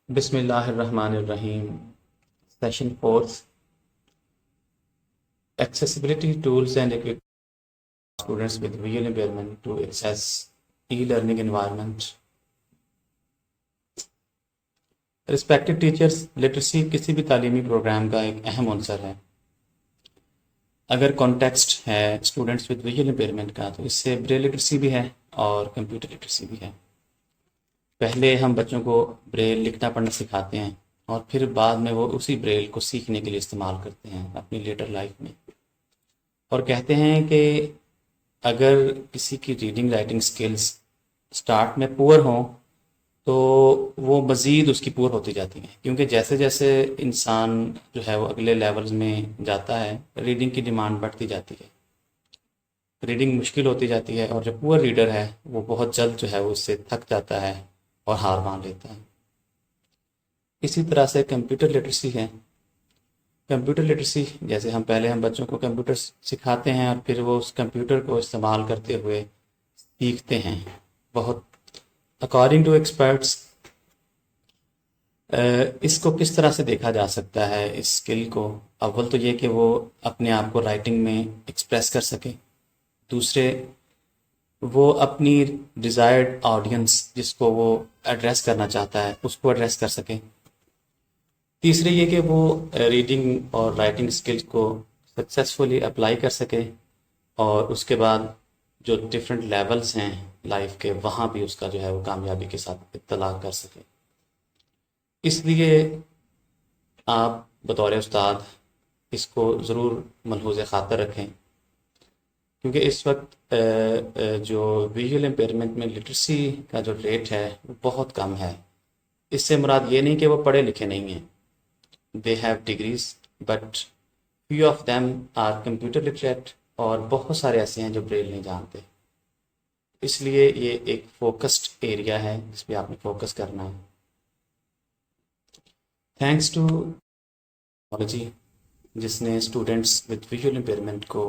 بسم اللہ الرحمن الرحیم۔ Session fourth, accessibility tools and students with visual impairment to access e learning environment. Respected teachers, literacy کسی بھی تعلیمی پروگرام کا ایک اہم عنصر ہے۔ اگر کانٹیکسٹ ہے اسٹوڈنٹس ود ویژول امپیئرمنٹ کا، تو اس سے بریل لٹریسی بھی ہے اور کمپیوٹر لٹریسی بھی ہے۔ پہلے ہم بچوں کو بریل لکھنا پڑھنا سکھاتے ہیں اور پھر بعد میں وہ اسی بریل کو سیکھنے کے لیے استعمال کرتے ہیں اپنی لیٹر لائف میں، اور کہتے ہیں کہ اگر کسی کی ریڈنگ رائٹنگ سکلز سٹارٹ میں پور ہوں تو وہ مزید اس کی پور ہوتی جاتی ہیں، کیونکہ جیسے جیسے انسان جو ہے وہ اگلے لیولز میں جاتا ہے، ریڈنگ کی ڈیمانڈ بڑھتی جاتی ہے، ریڈنگ مشکل ہوتی جاتی ہے، اور جو پور ریڈر ہے وہ بہت جلد جو ہے وہ اس سے تھک جاتا ہے اور ہار مان لیتا ہے۔ اسی طرح سے کمپیوٹر لٹریسی ہے۔ کمپیوٹر لٹریسی جیسے ہم بچوں کو کمپیوٹر سکھاتے ہیں اور پھر وہ اس کمپیوٹر کو استعمال کرتے ہوئے سیکھتے ہیں۔ بہت اکارڈنگ ٹو ایکسپرٹس اس کو کس طرح سے دیکھا جا سکتا ہے، اس اسکل کو؟ اول تو یہ کہ وہ اپنے آپ کو رائٹنگ میں ایکسپریس کر سکے، دوسرے وہ اپنی ڈیزائرڈ آڈینس جس کو وہ ایڈریس کرنا چاہتا ہے اس کو ایڈریس کر سکے، تیسرے یہ کہ وہ ریڈنگ اور رائٹنگ اسکلس کو سکسیزفلی اپلائی کر سکے، اور اس کے بعد جو ڈفرینٹ لیولز ہیں لائف کے وہاں بھی اس کا جو ہے وہ کامیابی کے ساتھ اطلاع کر سکے۔ اس لیے آپ بطور استاد اس کو ضرور ملحوظ خاطر رکھیں، کیونکہ اس وقت جو ویژول امپیئرمنٹ میں لٹریسی کا جو ریٹ ہے وہ بہت کم ہے۔ اس سے مراد یہ نہیں کہ وہ پڑھے لکھے نہیں ہیں، they have degrees but few of them are computer literate، اور بہت سارے ایسے ہیں جو بریل نہیں جانتے۔ اس لیے یہ ایک فوکسڈ ایریا ہے جس پہ آپ نے فوکس کرنا ہے۔ تھینکس ٹو ٹیکنالوجی جس نے اسٹوڈنٹس وتھ ویژول امپیئرمنٹ کو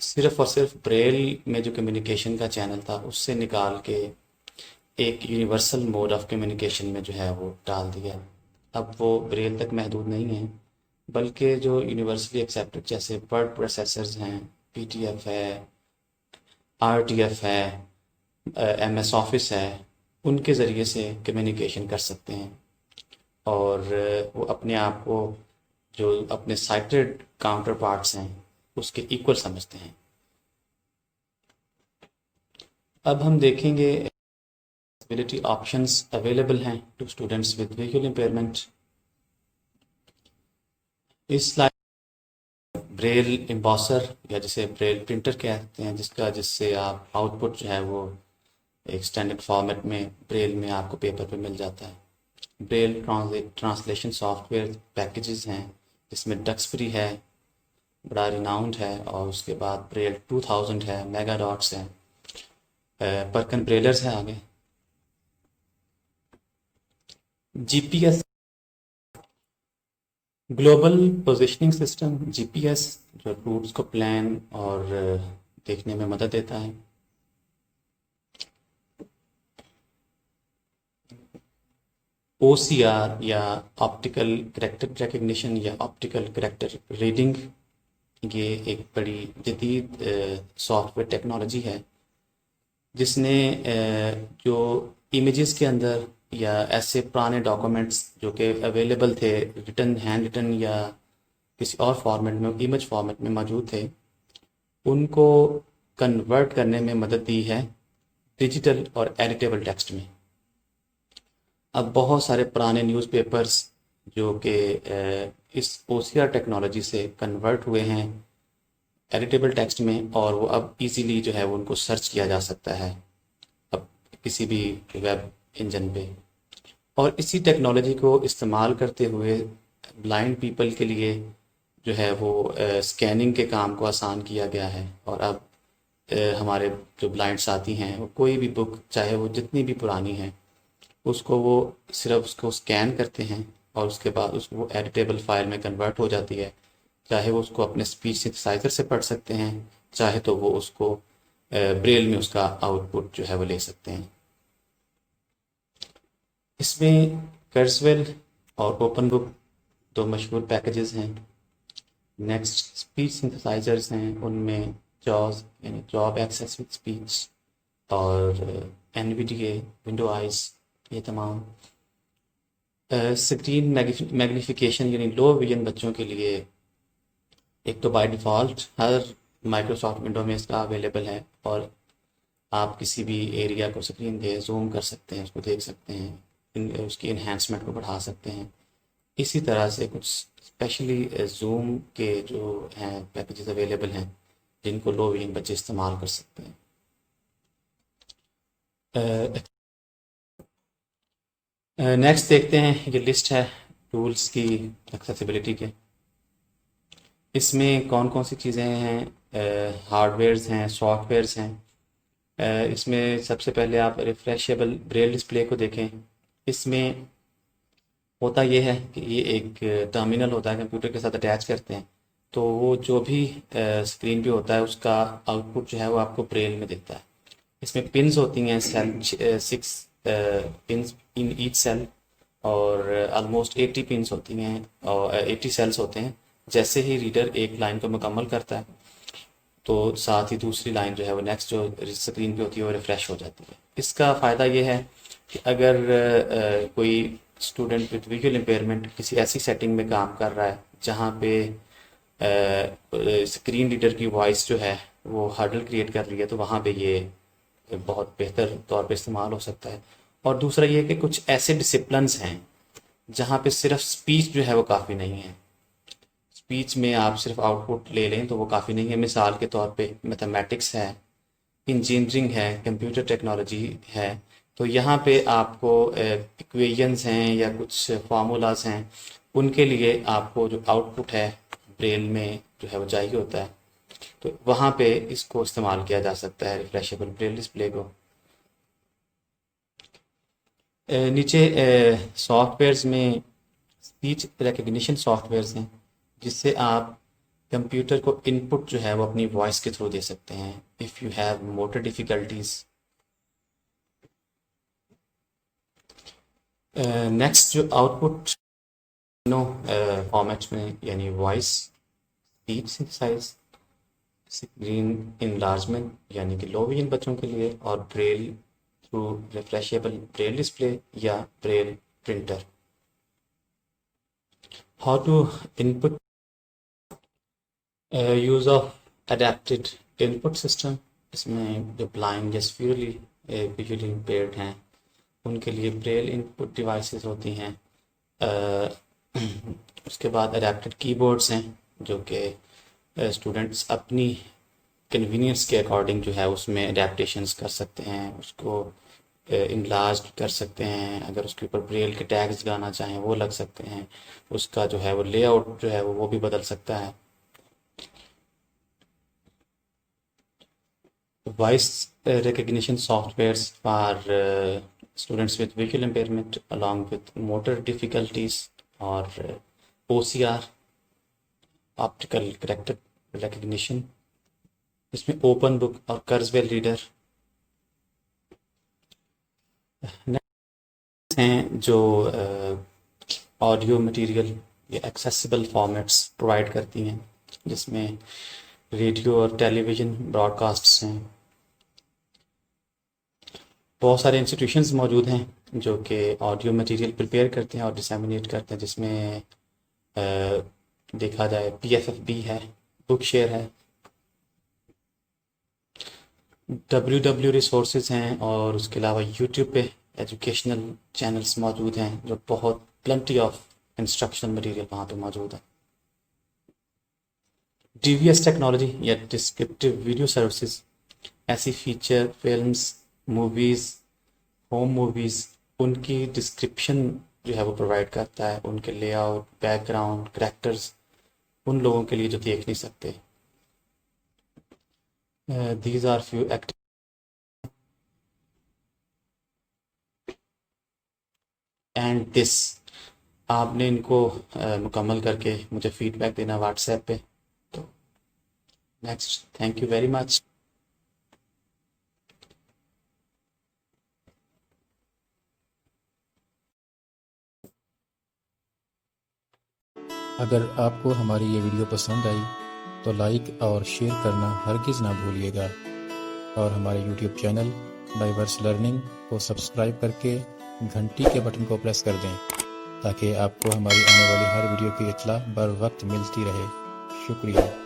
صرف اور صرف بریل میں جو کمیونیکیشن کا چینل تھا اس سے نکال کے ایک یونیورسل موڈ آف کمیونیکیشن میں جو ہے وہ ڈال دیا۔ اب وہ بریل تک محدود نہیں ہیں، بلکہ جو یونیورسلی ایکسیپٹڈ جیسے ورڈ پروسیسرز ہیں، پی ٹی ایف ہے، آر ٹی ایف ہے، ایم ایس آفس ہے، ان کے ذریعے سے کمیونیکیشن کر سکتے ہیں، اور وہ اپنے آپ کو جو اپنے سائٹڈ کاؤنٹر پارٹس ہیں اس کے ایکول سمجھتے ہیں۔ اب ہم دیکھیں گے ایکسیسیبلٹی آپشنس اویلیبل ہیں to students with visual impairment. اس سلائڈ بریل امباسر یا جسے بریل پرنٹر کہتے ہیں، جس سے آپ آؤٹ پٹ جو ہے وہ ایک سٹینڈرڈ فارمیٹ میں بریل میں آپ کو پیپر پہ مل جاتا ہے۔ Braille translation software packages ہیں جس میں ڈکسفری ہے، بڑا ریناؤنڈ ہے، اور اس کے بعد بریل 2000 ہے، میگا ڈاٹس ہے، پرکن بریلرز ہے آگے۔ G P S global positioning system, G P S جو روٹس کو پلان اور دیکھنے میں مدد دیتا ہے۔ او سی آر یا آپٹیکل کریکٹر ریکگنیشن یا آپٹیکل کریکٹر ریڈنگ، یہ ایک بڑی جدید سافٹ ویئر ٹیکنالوجی ہے جس نے جو امیجز کے اندر یا ایسے پرانے ڈاکومنٹس جو کہ اویلیبل تھے ریٹن، ہینڈ ریٹن یا کسی اور فارمیٹ میں، امیج فارمیٹ میں موجود تھے، ان کو کنورٹ کرنے میں مدد دی ہے ڈیجیٹل اور ایڈیٹیبل ٹیکسٹ میں۔ اب بہت سارے پرانے نیوز پیپرز جو کہ اس او سی آر ٹیکنالوجی سے کنورٹ ہوئے ہیں ایڈیٹیبل ٹیکسٹ میں، اور وہ اب ایزیلی جو ہے وہ ان کو سرچ کیا جا سکتا ہے اب کسی بھی ویب انجن پہ، اور اسی ٹیکنالوجی کو استعمال کرتے ہوئے بلائنڈ پیپل کے لیے جو ہے وہ اسکیننگ کے کام کو آسان کیا گیا ہے، اور اب ہمارے جو بلائنڈ ساتھی ہیں وہ کوئی بھی بک چاہے وہ جتنی بھی پرانی ہے اس کو وہ صرف اس کو اسکین کرتے ہیں، اور اس کے بعد اس کو وہ ایڈیٹیبل فائل میں کنورٹ ہو جاتی ہے، چاہے وہ اس کو اپنے اسپیچ سنتھسائزر سے پڑھ سکتے ہیں، چاہے تو وہ اس کو بریل میں اس کا آؤٹ پٹ جو ہے وہ لے سکتے ہیں۔ اس میں کرسویل اور اوپن بک دو مشہور پیکیجز ہیں. نیکسٹ اسپیچ سنتھسائزرز ہیں، ان میں جاز یعنی جاب ایکسیس وتھ اسپیچ اور N V D A, window eyes, یہ تمام. اسکرین میگنیفیکیشن یعنی لو ویژن بچوں کے لیے ایک تو by default Hare Microsoft window میں اس کا اویلیبل ہے، اور آپ کسی بھی ایریا کو اسکرین دے زوم کر سکتے ہیں، اس کو دیکھ سکتے ہیں، اس کی انہینسمنٹ کو بڑھا سکتے ہیں. اسی طرح سے کچھ اسپیشلی زوم کے جو ہیں پیکیجز اویلیبل ہیں جن کو لو ویژن بچے استعمال کر سکتے ہیں. نیکسٹ دیکھتے ہیں، یہ لسٹ ہے ٹولز کی ایکسیسیبلٹی کے. اس میں کون کون سی چیزیں ہیں، ہارڈ ویئرز ہیں، سافٹ ویئرز ہیں. اس میں سب سے پہلے آپ ریفریشیبل بریل ڈسپلے کو دیکھیں. اس میں ہوتا یہ ہے کہ یہ ایک ٹرمینل ہوتا ہے، کمپیوٹر کے ساتھ اٹیچ کرتے ہیں، تو وہ جو بھی اسکرین پہ ہوتا ہے اس کا آؤٹ پٹ جو ہے وہ آپ کو بریل میں دیتا ہے. اس میں پنز ہوتی ہیں، سیل 6 پنز ان ایچ سیل، اور آلموسٹ 80 پنز ہوتی ہیں اور 80 سیلز ہوتے ہیں. جیسے ہی ریڈر ایک لائن کو مکمل کرتا ہے تو ساتھ ہی دوسری لائن جو ہے وہ نیکسٹ جو اسکرین پہ ہوتی ہے وہ ریفریش ہو جاتی ہے. اس کا فائدہ یہ ہے کہ اگر کوئی اسٹوڈنٹ وتھ ویژول امپیئرمنٹ کسی ایسی سیٹنگ میں کام کر رہا ہے جہاں پہ اسکرین ریڈر کی وائس جو ہے وہ ہرڈل کریٹ کر رہی ہے، تو وہاں پہ یہ بہت بہتر طور پہ استعمال ہو سکتا ہے. اور دوسرا یہ کہ کچھ ایسے ڈسپلنس ہیں جہاں پہ صرف اسپیچ جو ہے وہ کافی نہیں ہے. اسپیچ میں آپ صرف آؤٹ پٹ لے لیں تو وہ کافی نہیں ہے. مثال کے طور پہ میتھمیٹکس ہے، انجینئرنگ ہے، کمپیوٹر ٹیکنالوجی ہے، تو یہاں پہ آپ کو ایکویژنز ہیں یا کچھ فارمولاز ہیں، ان کے لیے آپ کو جو آؤٹ پٹ ہے بریل میں جو ہے وہ چاہیے ہوتا ہے، تو وہاں پہ اس کو استعمال کیا جا سکتا ہے ریفریشیبل بریل ڈسپلے کو. نیچے سافٹ ویئرز میں اسپیچ ریکگنیشن سافٹ ویئرز ہیں جس سے آپ کمپیوٹر کو ان پٹ جو ہے وہ اپنی وائس کے تھرو دے سکتے ہیں. If you have motor difficulties. Next جو آؤٹ پٹ فارمیٹس میں یعنی voice, speech synthesize, screen enlargement یعنی کہ لو ویژن بچوں کے لیے، اور braille through refreshable braille display یا braille printer. How to input use of adapted input system. اس میں جو بلائنڈ یا سیورلی ویژولی امپیئرڈ ہیں ان کے لیے بریل ان پٹ ڈیوائسز ہوتی ہیں. اس کے بعد اڈیپٹیڈ کی بورڈز ہیں جو کہ اسٹوڈنٹس اپنی کنوینئنس کے اکارڈنگ جو ہے اس میں اڈیپٹیشنز کر سکتے ہیں، اس کو انلارج کر سکتے ہیں. اگر اس کے اوپر بریل کے ٹیگز لگانا چاہیں وہ لگ سکتے ہیں. اس کا جو ہے وہ لے آؤٹ جو ہے وہ بھی بدل سکتا ہے. Voice recognition softwares for students with visual impairment along with motor difficulties اور OCR optical character recognition. اس میں اوپن بک اور کرزویل ریڈر ہیں جو آڈیو مٹیریل یا ایکسیسیبل فارمیٹس پرووائڈ کرتی ہیں، جس میں ریڈیو اور ٹیلی ویژن براڈ کاسٹس ہیں. بہت سارے انسٹیٹیوشنز موجود ہیں جو کہ آڈیو مٹیریل پریپیئر کرتے ہیں اور ڈسیمینیٹ کرتے ہیں، جس میں دیکھا جائے PFFB ہے، بک شیئر ہے، WW ریسورسز ہیں، اور اس کے علاوہ یوٹیوب پہ ایجوکیشنل چینلز موجود ہیں جو بہت پلنٹی آف انسٹرکشنل مٹیریل وہاں پہ موجود ہے. DVS ٹیکنالوجی یا ڈسکرپٹیو ویڈیو سروسز ایسی feature films, movies, home movies, ان کی ڈسکرپشن جو ہے وہ پرووائڈ کرتا ہے، ان کے layout, background, characters, ان لوگوں کے لیے جو دیکھ نہیں سکتے. These are few act and this. آپ نے ان کو مکمل کر کے مجھے فیڈ بیک دینا واٹس ایپ پہ. تو next, thank you very much. اگر آپ کو ہماری یہ ویڈیو پسند آئی تو لائک اور شیئر کرنا ہرگز نہ بھولیے گا، اور ہمارے یوٹیوب چینل ڈائیورس لرننگ کو سبسکرائب کر کے گھنٹی کے بٹن کو پریس کر دیں تاکہ آپ کو ہماری آنے والی ہر ویڈیو کی اطلاع بر وقت ملتی رہے۔ شکریہ۔